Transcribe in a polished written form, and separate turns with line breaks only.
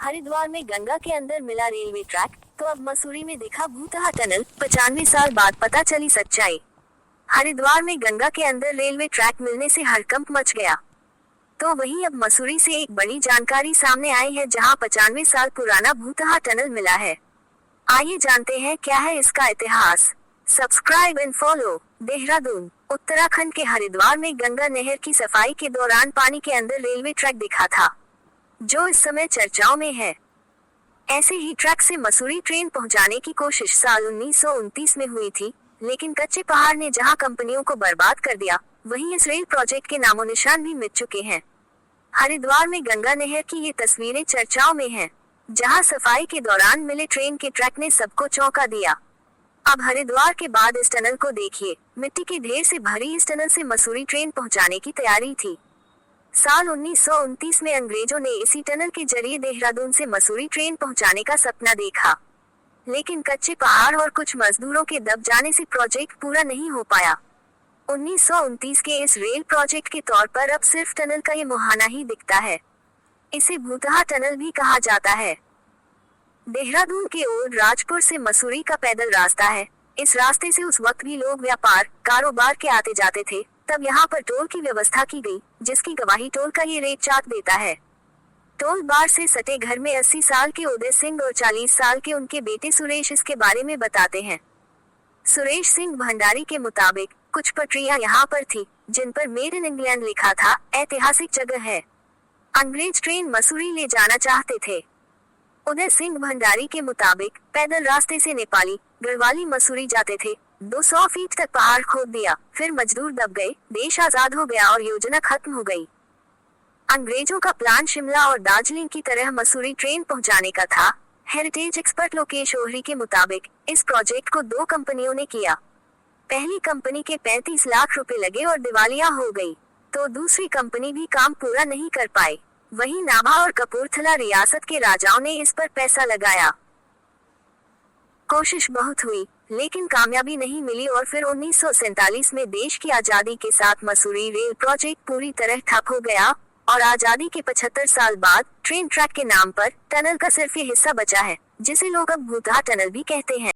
हरिद्वार में गंगा के अंदर मिला रेलवे ट्रैक, तो अब मसूरी में दिखा भूतहा टनल। 95 साल बाद पता चली सच्चाई। हरिद्वार में गंगा के अंदर रेलवे ट्रैक मिलने से हड़कंप मच गया। तो वहीं अब मसूरी से एक बड़ी जानकारी सामने आई है, जहां 95 साल पुराना भूतहा टनल मिला है। आइए जानते हैं क्या है इसका इतिहास। Subscribe and follow. Dehradun, Uttarakhand के हरिद्वार में गंगा नहर की सफाई के दौरान पानी के अंदर रेलवे ट्रैक दिखा था, जो इस समय चर्चाओं में है। ऐसे ही ट्रैक से मसूरी ट्रेन पहुंचाने की कोशिश साल 1929 में हुई थी, लेकिन कच्चे पहाड़ ने जहां कंपनियों को बर्बाद कर दिया, वहीं इस रेल प्रोजेक्ट के नामो निशान भी मिट चुके हैं। हरिद्वार में गंगा नहर की ये तस्वीरें चर्चाओं में हैं, जहां सफाई के दौरान मिले ट्रेन के ट्रैक ने सबको चौंका दिया। अब हरिद्वार के बाद इस टनल को देखिए। मिट्टी के ढेर से भरी इस टनल से मसूरी ट्रेन पहुंचाने की तैयारी थी। साल 1929 में अंग्रेजों ने इसी टनल के जरिए देहरादून से मसूरी ट्रेन पहुंचाने का सपना देखा, लेकिन कच्चे पहाड़ और कुछ मजदूरों के दब जाने से प्रोजेक्ट पूरा नहीं हो पाया। 1929 के इस रेल प्रोजेक्ट के तौर पर अब सिर्फ टनल का ये मुहाना ही दिखता है। इसे भूतहा टनल भी कहा जाता है। देहरादून के ओल्ड राजपुर से मसूरी का पैदल रास्ता है। इस रास्ते से उस वक्त भी लोग व्यापार कारोबार के आते जाते थे। तब यहाँ पर टोल की व्यवस्था की गई, जिसकी गवाही टोल का ये रेट चार्ट देता है। टोल बार से सटे घर में 80 साल के उदय सिंह और 40 साल के उनके बेटे सुरेश इसके बारे में बताते हैं। सुरेश सिंह भंडारी के मुताबिक कुछ पटरियां यहाँ पर थी, जिन पर मेड इन इंग्लैंड लिखा था। ऐतिहासिक जगह है। अंग्रेज ट्रेन मसूरी ले जाना चाहते थे। उदय सिंह भंडारी के मुताबिक पैदल रास्ते से नेपाली गढ़वाली मसूरी जाते थे। 200 फीट तक पहाड़ खोद दिया, फिर मजदूर दब गए, देश आजाद हो गया और योजना खत्म हो गई। अंग्रेजों का प्लान शिमला और दार्जिलिंग की तरह मसूरी ट्रेन पहुंचाने का था। हेरिटेज एक्सपर्ट लोकेश ओहरी के मुताबिक इस प्रोजेक्ट को 2 कंपनियों ने किया। पहली कंपनी के 35 लाख रुपए लगे और दिवालिया हो गई, तो दूसरी कंपनी भी काम पूरा नहीं कर पाई। वहीं नाभा और कपूरथला रियासत के राजाओं ने इस पर पैसा लगाया। कोशिश बहुत हुई, लेकिन कामयाबी नहीं मिली और फिर 1947 में देश की आजादी के साथ मसूरी रेल प्रोजेक्ट पूरी तरह ठप हो गया और आजादी के 75 साल बाद ट्रेन ट्रैक के नाम पर टनल का सिर्फ ये हिस्सा बचा है, जिसे लोग अब भूतहा टनल भी कहते हैं।